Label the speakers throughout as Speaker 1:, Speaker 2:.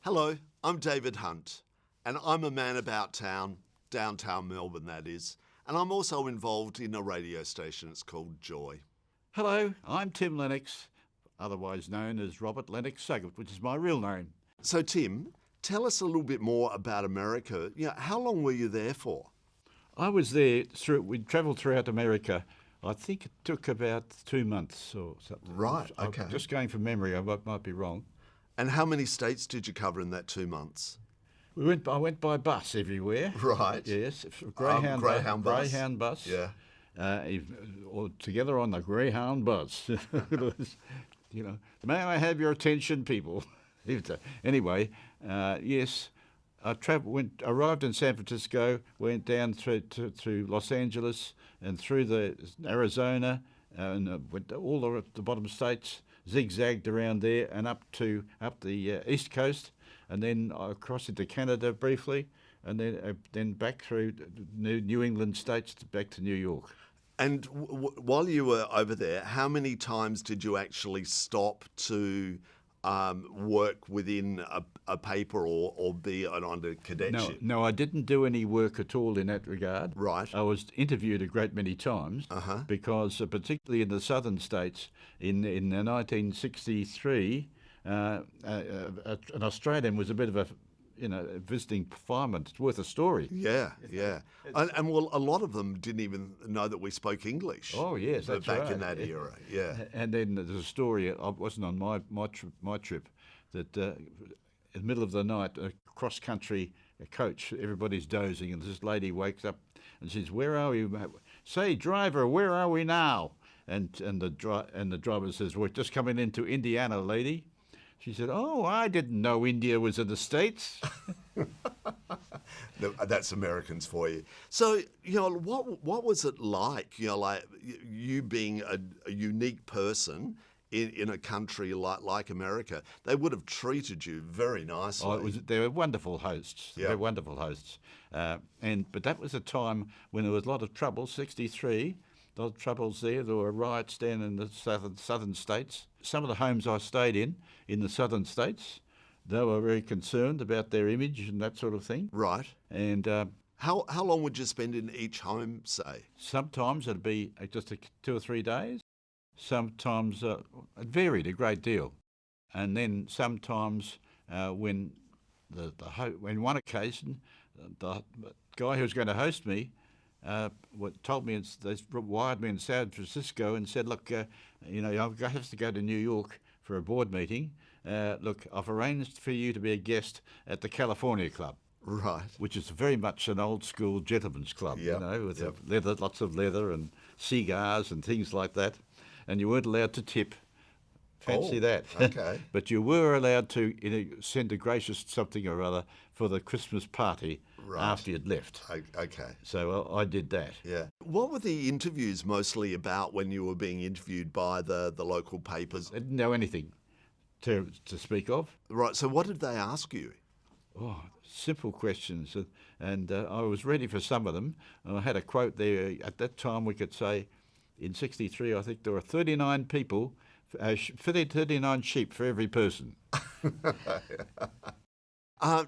Speaker 1: Hello, I'm David Hunt, and I'm a man about town, downtown Melbourne that is, and I'm also involved in a radio station. It's called Joy.
Speaker 2: Hello, I'm Tim Lennox, otherwise known as Robert Lennox Suggett, which is my real name.
Speaker 1: So Tim, tell us a little bit more about America. How long were you there for?
Speaker 2: I was there, we travelled throughout America. I think it took about 2 months or something.
Speaker 1: Right, okay.
Speaker 2: I'm just going from memory, I might be wrong.
Speaker 1: And how many states did you cover in that 2 months?
Speaker 2: I went by bus everywhere.
Speaker 1: Right.
Speaker 2: Yes,
Speaker 1: Greyhound bus.
Speaker 2: Greyhound bus.
Speaker 1: Yeah.
Speaker 2: All together on the Greyhound bus. May I have your attention, people? Anyway, yes, I arrived in San Francisco, went down through Los Angeles and through the Arizona, and went to all the bottom states, zigzagged around there and up the East Coast, and then across into Canada briefly, and then back through New England states back to New York.
Speaker 1: And while you were over there, how many times did you actually stop to work within a paper or be on a cadetship?
Speaker 2: No, I didn't do any work at all in that regard.
Speaker 1: Right.
Speaker 2: I was interviewed a great many times because, particularly in the southern states, in 1963, an Australian was a bit of a visiting fireman. It's worth a story.
Speaker 1: Yeah. And well, a lot of them didn't even know that we spoke English.
Speaker 2: Oh, yes, that's
Speaker 1: back
Speaker 2: right.
Speaker 1: in that era, yeah.
Speaker 2: And then there's a story, I wasn't on my trip, that in the middle of the night, a cross-country coach, everybody's dozing, and this lady wakes up and says, "Where are we? Say, driver, where are we now?" And the driver says, "We're just coming into Indiana, lady." She said, "Oh, I didn't know India was in the States."
Speaker 1: That's Americans for you. So, what was it like? You being a unique person in a country like America, they would have treated you very nicely.
Speaker 2: They were wonderful hosts.
Speaker 1: Yeah.
Speaker 2: They were wonderful hosts. But that was a time when there was a lot of trouble. 1963. A lot of troubles there. There were riots down in the southern states. Some of the homes I stayed in the southern states, they were very concerned about their image and that sort of thing.
Speaker 1: Right.
Speaker 2: And
Speaker 1: how long would you spend in each home, say?
Speaker 2: Sometimes it'd be just 2 or 3 days. Sometimes it varied a great deal. And then sometimes when when one occasion, the guy who was going to host me told me, they wired me in San Francisco and said, "Look, I have to go to New York for a board meeting. Look, I've arranged for you to be a guest at the California Club."
Speaker 1: Right.
Speaker 2: Which is very much an old school gentleman's club, with lots of leather and cigars and things like that. And you weren't allowed to tip. Fancy that.
Speaker 1: Okay.
Speaker 2: But you were allowed to send a gracious something or other for the Christmas party after you'd left.
Speaker 1: Okay.
Speaker 2: So I did that.
Speaker 1: Yeah. What were the interviews mostly about when you were being interviewed by the local papers?
Speaker 2: I didn't know anything to speak of.
Speaker 1: Right. So what did they ask you?
Speaker 2: Oh, simple questions. And I was ready for some of them. I had a quote there. At that time, we could say, in 1963, I think there were 39 people, 39 sheep for every person.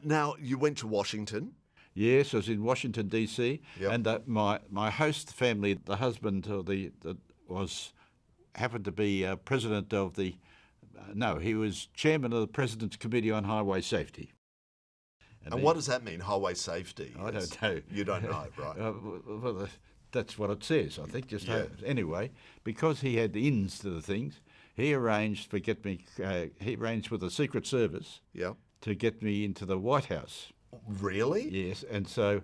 Speaker 1: Now, you went to Washington?
Speaker 2: Yes, I was in Washington, D.C.,
Speaker 1: Yep.
Speaker 2: and my host family, the husband happened to be president of the... he was chairman of the President's Committee on Highway Safety.
Speaker 1: And what does that mean, highway safety?
Speaker 2: I don't know.
Speaker 1: You don't know, right?
Speaker 2: Well, that's what it says, I think. Anyway, because he had ins to the things, he arranged he arranged with the Secret Service to get me into the White House.
Speaker 1: Really?
Speaker 2: Yes, and so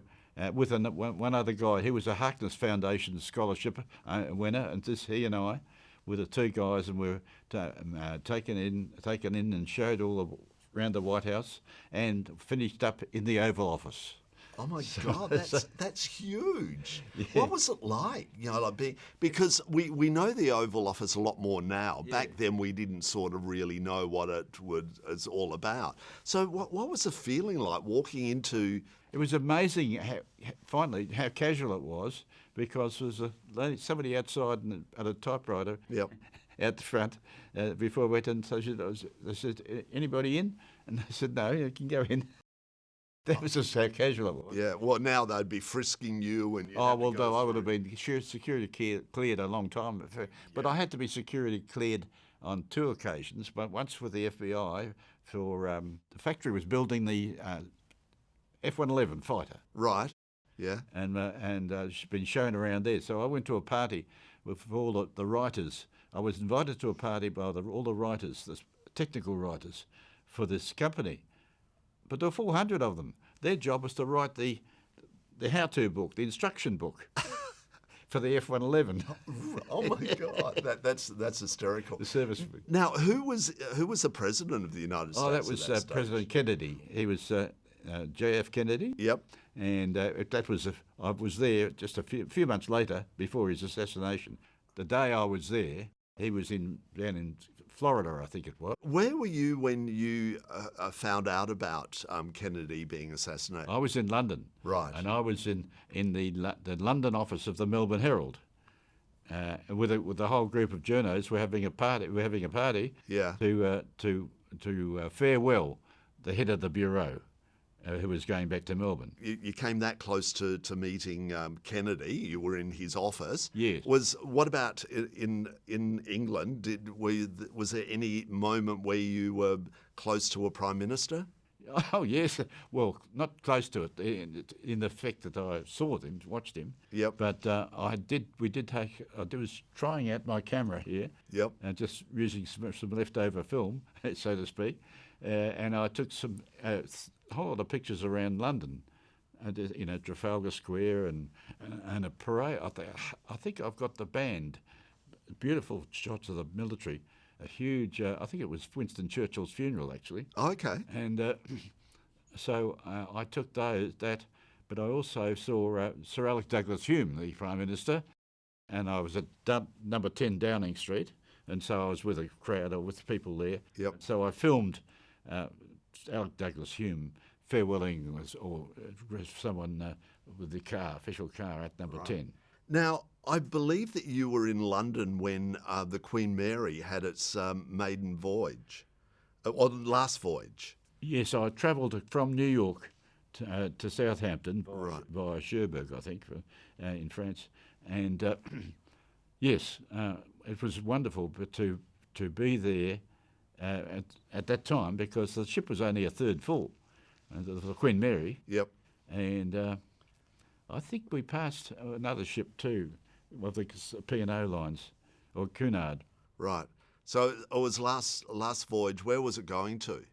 Speaker 2: with one other guy, he was a Harkness Foundation scholarship winner, and he and I were the two guys, and we were taken in and showed all around the White House, and finished up in the Oval Office.
Speaker 1: Oh my God, that's huge.
Speaker 2: Yeah.
Speaker 1: What was it like? Because we know the Oval Office a lot more now.
Speaker 2: Yeah.
Speaker 1: Back then we didn't sort of really know what it was all about. So what was the feeling like walking into?
Speaker 2: It was amazing how casual it was, because there was somebody outside at a typewriter.
Speaker 1: Yep.
Speaker 2: out the front before I went in. So I said, anybody in? And they said, no, you can go in. That was just how casual it was.
Speaker 1: Yeah, well, now they'd be frisking you and...
Speaker 2: Oh, well, no, I would have been security cleared a long time. But I had to be security cleared on 2 occasions, but once with the FBI for the factory was building the F-111 fighter.
Speaker 1: Right, yeah.
Speaker 2: And it's been shown around there. So I went to a party with all the writers. I was invited to a party by all the writers, the technical writers, for this company. But there were 400 of them. Their job was to write the how-to book, the instruction book for the F-111.
Speaker 1: Oh my God, that's hysterical.
Speaker 2: The service.
Speaker 1: Now, who was the president of the United States?
Speaker 2: Oh, that was President Kennedy. He was J.F. Kennedy.
Speaker 1: Yep.
Speaker 2: And I was there just a few months later, before his assassination. The day I was there, he was down in Florida, I think it was.
Speaker 1: Where were you when you found out about Kennedy being assassinated?
Speaker 2: I was in London.
Speaker 1: Right.
Speaker 2: And I was in the London office of the Melbourne Herald. With a whole group of journos. We're having a party.
Speaker 1: Yeah.
Speaker 2: To farewell the head of the bureau, who was going back to Melbourne.
Speaker 1: You came that close to meeting Kennedy. You were in his office.
Speaker 2: Yes.
Speaker 1: What about in England? Was there any moment where you were close to a prime minister?
Speaker 2: Oh yes. Well, not close to it in the fact that I saw him, watched him.
Speaker 1: Yep.
Speaker 2: But I was trying out my camera here.
Speaker 1: Yep.
Speaker 2: And just using some leftover film, so to speak, and I took some a whole lot of pictures around London, Trafalgar Square and a parade. I think I've got the band, beautiful shots of the military. A huge, I think it was Winston Churchill's funeral, actually.
Speaker 1: Okay.
Speaker 2: And so I took that, but I also saw Sir Alec Douglas-Home, the Prime Minister, and I was at number 10 Downing Street, and so I was with a crowd or with people there.
Speaker 1: Yep.
Speaker 2: So I filmed Alec Douglas-Home farewelling someone with the official car at number 10.
Speaker 1: Now, I believe that you were in London when the Queen Mary had its maiden voyage, or last voyage.
Speaker 2: Yes, I travelled from New York to Southampton via Cherbourg, I think, in France. And yes, it was wonderful to be there at that time, because the ship was only a third full, the Queen Mary.
Speaker 1: Yep.
Speaker 2: And I think we passed another ship too, of the P&O lines, or Cunard.
Speaker 1: Right. So it was last voyage. Where was it going to?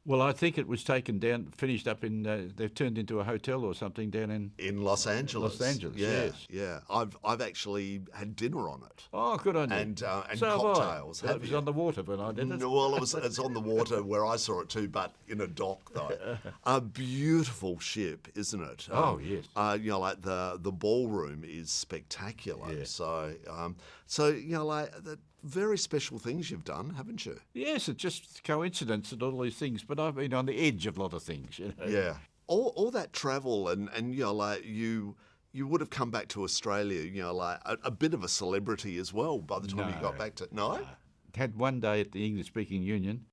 Speaker 2: Well, I think it was taken down, finished up in. They've turned into a hotel or something down in
Speaker 1: Los Angeles.
Speaker 2: Los Angeles,
Speaker 1: yeah,
Speaker 2: yes.
Speaker 1: Yeah. I've actually had dinner on it.
Speaker 2: Oh, good on you.
Speaker 1: And
Speaker 2: so
Speaker 1: cocktails.
Speaker 2: It was on the water when I did it.
Speaker 1: No, well, it's on the water where I saw it too, but in a dock though. A beautiful ship, isn't it?
Speaker 2: Oh yes.
Speaker 1: Like the ballroom is spectacular.
Speaker 2: Yeah.
Speaker 1: So the very special things you've done, haven't you?
Speaker 2: Yes, it's just coincidence and all these things, but I've been on the edge of a lot of things.
Speaker 1: Yeah. All that travel and you would have come back to Australia, a bit of a celebrity as well by the time you got back to... No?
Speaker 2: Had one day at the English-speaking Union,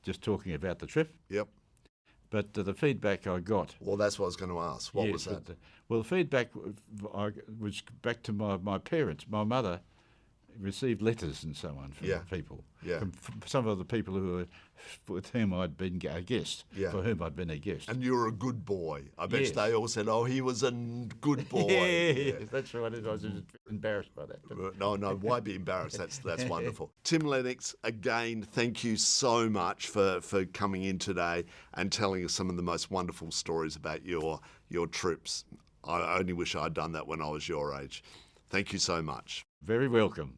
Speaker 2: just talking about the trip.
Speaker 1: Yep.
Speaker 2: But the feedback I got...
Speaker 1: Well, that's what I was going to ask. What was that?
Speaker 2: The feedback was back to my parents. My mother received letters and so on from people.
Speaker 1: Yeah.
Speaker 2: From some of the people with whom I'd been a guest.
Speaker 1: Yeah.
Speaker 2: For whom I'd been a guest.
Speaker 1: And you were a good boy. I bet
Speaker 2: Yes.
Speaker 1: they all said, "Oh, he was a good boy."
Speaker 2: Yes, that's right. I was just embarrassed by that. But
Speaker 1: No, why be embarrassed? That's wonderful. Tim Lennox, again, thank you so much for coming in today and telling us some of the most wonderful stories about your trips. I only wish I'd done that when I was your age. Thank you so much.
Speaker 2: very welcome.